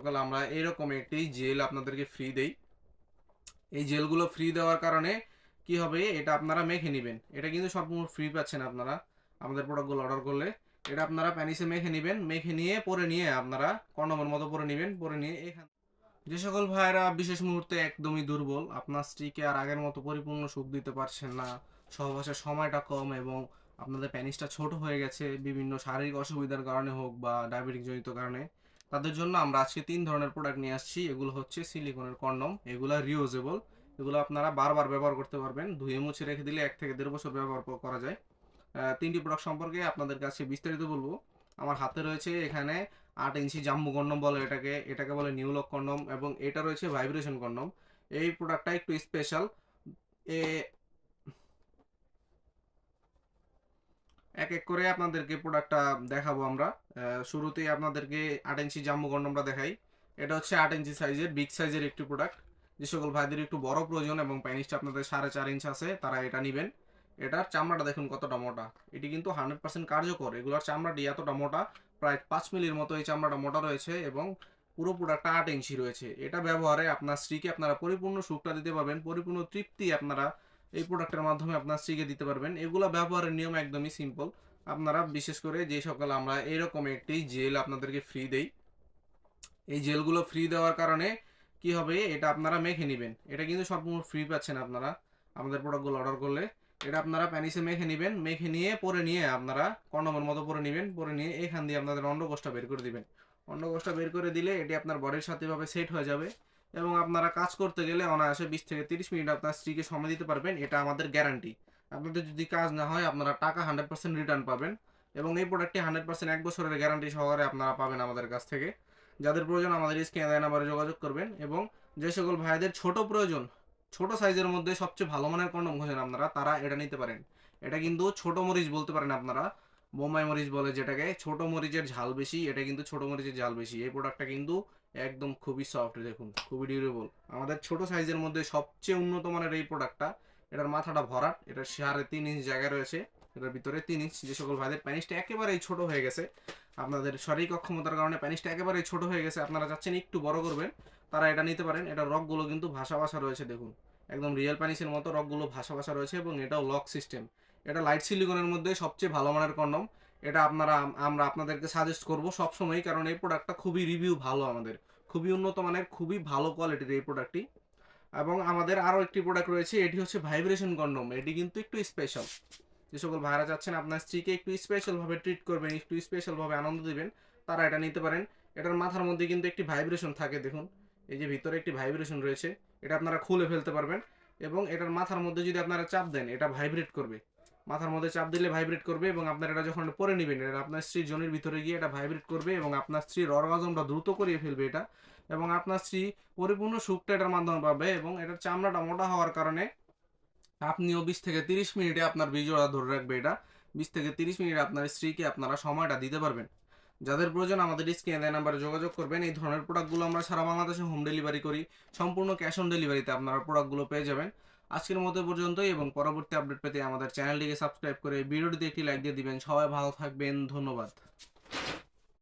সকালে আমরা এরকম একটি জেল আপনাদেরকে ফ্রি দেই। এই জেলগুলো ফ্রি দেওয়ার কারণে কি হবে, এটা আপনারা মেখে নিবেন। এটা কিন্তু সম্পূর্ণ ফ্রি পাচ্ছেন আপনারা আমাদের প্রোডাক্টগুলো অর্ডার করলে। এটা আপনারা প্যানিসে মেখে নিবেন, মেখে নিয়ে পরে নিয়ে আপনারা কন্ডমের মতো পরে নিবেন। পরে নিয়ে এখান যে সকল ভাইয়েরা বিশেষ মুহূর্তে একদমই দুর্বল, আপনার স্ত্রীকে আর আগের মতো পরিপূর্ণ সুখ দিতে পারছেন না, সহবাসের সময়টা কম এবং আপনাদের প্যানিসটা ছোট হয়ে গেছে বিভিন্ন শারীরিক অসুবিধার কারণে হোক বা ডায়াবেটিক জনিত কারণে, তাদের জন্য আমরা আজকে 3 ধরনের প্রোডাক্ট নিয়ে আসছি। এগুলো হচ্ছে সিলিকনের কন্ডম, এগুলো রিউজেবল, এগুলো আপনারা বারবার ব্যবহার করতে পারবেন। ধুয়ে মুছে রেখে দিলে 1 থেকে 1.5 বছর ব্যবহার করা যায়। 3টি প্রোডাক্ট সম্পর্কে আপনাদের কাছে বিস্তারিত বলবো। আমার হাতে রয়েছে এখানে 8 ইঞ্চি জাম্বু কন্ডম বলে এটাকে, এটাকে বলে নিউলক কন্ডম, এবং এটা রয়েছে ভাইব্রেশন কন্ডম। এই প্রোডাক্টটা একটু স্পেশাল। এ এক এক করে আপনাদেরকে প্রোডাক্টটা দেখাবো আমরা। শুরুতেই আপনাদেরকে 8 ইঞ্চি জাম্বু কন্ডমটা দেখাই। এটা হচ্ছে 8 ইঞ্চি সাইজের, বিগ সাইজের একটি প্রোডাক্ট। যে সকল ভাইদের একটু বড় প্রয়োজন এবং প্যানিসটা আপনাদের 4.5 ইঞ্চ আছে, তারা এটা নেবেন। এটার চামড়াটা দেখুন কতটা মোটা। এটি কিন্তু 100% কার্যকর। এগুলোর চামড়াটি এতটা মোটা, প্রায় 5 মিলির মতো এই চামড়াটা মোটা রয়েছে এবং পুরো প্রোডাক্টটা 8 ইঞ্চি রয়েছে। এটা ব্যবহারে আপনার স্ত্রীকে আপনারা পরিপূর্ণ সুখটা দিতে পারবেন, পরিপূর্ণ তৃপ্তি আপনারা এই প্রোডাক্টের মাধ্যমে আপনার স্ত্রীকে দিতে পারবেন। এগুলো ব্যবহারের নিয়ম একদমই সিম্পল। আপনারা বিশেষ করে যে সকল আমরা এরকম একটি জেল আপনাদেরকে ফ্রি দেই, এই জেলগুলো ফ্রি দেওয়ার কারণে কি হবে, এটা আপনারা মেখে নেবেন। এটা কিন্তু সম্পূর্ণ ফ্রি পাচ্ছেন আপনারা আমাদের প্রোডাক্টগুলো অর্ডার করলে। এটা আপনারা প্যানিসে মেখে নেবেন, মেখে নিয়ে পরে নিয়ে আপনারা কন্ডমের মতো পরে নেবেন। পরে নিয়ে এখান দিয়ে আপনাদের অন্ডকোষটা বের করে দিবেন। অন্ডকোষটা বের করে দিলে এটি আপনার বডির সাথে এভাবে সেট হয়ে যাবে এবং আপনারা কাজ করতে গেলে অনায়াসে 20 থেকে 30 মিনিট আপনার স্ত্রীকে সময় দিতে পারবেন। এটা আমাদের গ্যারান্টি। আপনাদের যদি কাজ না হয় আপনারা টাকা 100% রিটার্ন পাবেন এবং এই প্রোডাক্টটি 100% 1 বছরের গ্যারান্টি সহকারে আপনারা পাবেন আমাদের কাছ থেকে। যাদের প্রয়োজন আমাদের স্ক্রিনে দেওয়া নাম্বারে যোগাযোগ করবেন। এবং যে সকল ভাইদের ছোট প্রয়োজন, ছোট সাইজের মধ্যে সবচেয়ে ভালো মানের কন্ডম খোঁজেন আপনারা, তারা এটা নিতে পারেন। এটা কিন্তু ছোট মরিচ বলতে পারেন আপনারা, বোম্বাই মরিচ বলে যেটাকে। ছোট মরিচের ঝাল বেশি, এটা কিন্তু ছোট মরিচের ঝাল বেশি। এই প্রোডাক্টটা কিন্তু একদম খুবই সফট, দেখুন খুবই ডিউরেবল। আমাদের ছোট সাইজের মধ্যে সবচেয়ে উন্নত মানের এই প্রোডাক্টটা। এটার মাথাটা ভরাট, এটার 3.5 ইঞ্চ জায়গা রয়েছে, এটার ভিতরে 3 ইঞ্চ। যে সকল ভাইদের প্যানিসটা একেবারেই ছোট হয়ে গেছে, আপনাদের শারীরিক অক্ষমতার কারণে প্যানিসটা একেবারেই ছোট হয়ে গেছে, আপনারা চাচ্ছেন একটু বড় করবেন, তারা এটা নিতে পারেন। এটার রকগুলো কিন্তু ভাসা ভাসা রয়েছে, দেখুন একদম রিয়েল প্যানিসের মতো রকগুলো ভাসা ভাসা রয়েছে এবং এটাও লক সিস্টেম। এটা লাইট সিলিকনের মধ্যে সবচেয়ে ভালো মানের কন্ডম। এটা আমরা আপনাদেরকে সাজেস্ট করব সবসময়, কারণ এই প্রোডাক্টটা খুবই রিভিউ ভালো, আমাদের খুবই উন্নত মানের, খুবই ভালো কোয়ালিটির এই প্রোডাক্টটি। এবং আমাদের আরও একটি প্রোডাক্ট রয়েছে, এটি হচ্ছে ভাইব্রেশন কন্ডম। এটি কিন্তু একটু স্পেশাল। যে সকল ভাইরা চাচ্ছেন আপনার স্ত্রীকে একটু স্পেশালভাবে ট্রিট করবেন, একটু স্পেশালভাবে আনন্দ দিবেন, তারা এটা নিতে পারেন। এটার মাথার মধ্যে কিন্তু একটি ভাইব্রেশন থাকে, দেখুন এই যে ভিতরে একটি ভাইব্রেশন রয়েছে, এটা আপনারা খুলে ফেলতে পারবেন। এবং এটার মাথার মধ্যে যদি আপনারা চাপ দেন, এটা ভাইব্রেট করবে। মাথার মধ্যে চাপ দিলে ভাইব্রেট করবে এবং আপনার এটা যখন পরে নেবেন, এটা আপনার স্ত্রীর জনির ভিতরে গিয়ে এটা ভাইব্রেট করবে এবং আপনার স্ত্রীর অর্গাজমটা দ্রুত করিয়ে ফেলবে এটা। এবং আপনার স্ত্রী পরিপূর্ণ সুখটা এটার মাধ্যমে পাবে এবং এটার চামড়াটা মোটা হওয়ার কারণে আপনিও 20 থেকে 30 মিনিটে আপনার বীর্যটা ধরে রাখবে এটা। 20 থেকে 30 মিনিটে আপনার স্ত্রীকে আপনারা সময়টা দিতে পারবেন। যাদের প্রয়োজন আমাদের স্ক্রিনে দেওয়া নাম্বারে যোগাযোগ করবেন। এই ধরনের প্রোডাক্টগুলো আমরা সারা বাংলাদেশে হোম ডেলিভারি করি, সম্পূর্ণ ক্যাশ অন ডেলিভারিতে আপনারা প্রোডাক্টগুলো পেয়ে যাবেন। আজকের মতো পর্যন্তই, এবং পরবর্তী আপডেট পেতে আমাদের চ্যানেলটিকে সাবস্ক্রাইব করে ভিডিওটিতে একটি লাইক দিয়ে দিবেন। সবাই ভালো থাকবেন, ধন্যবাদ।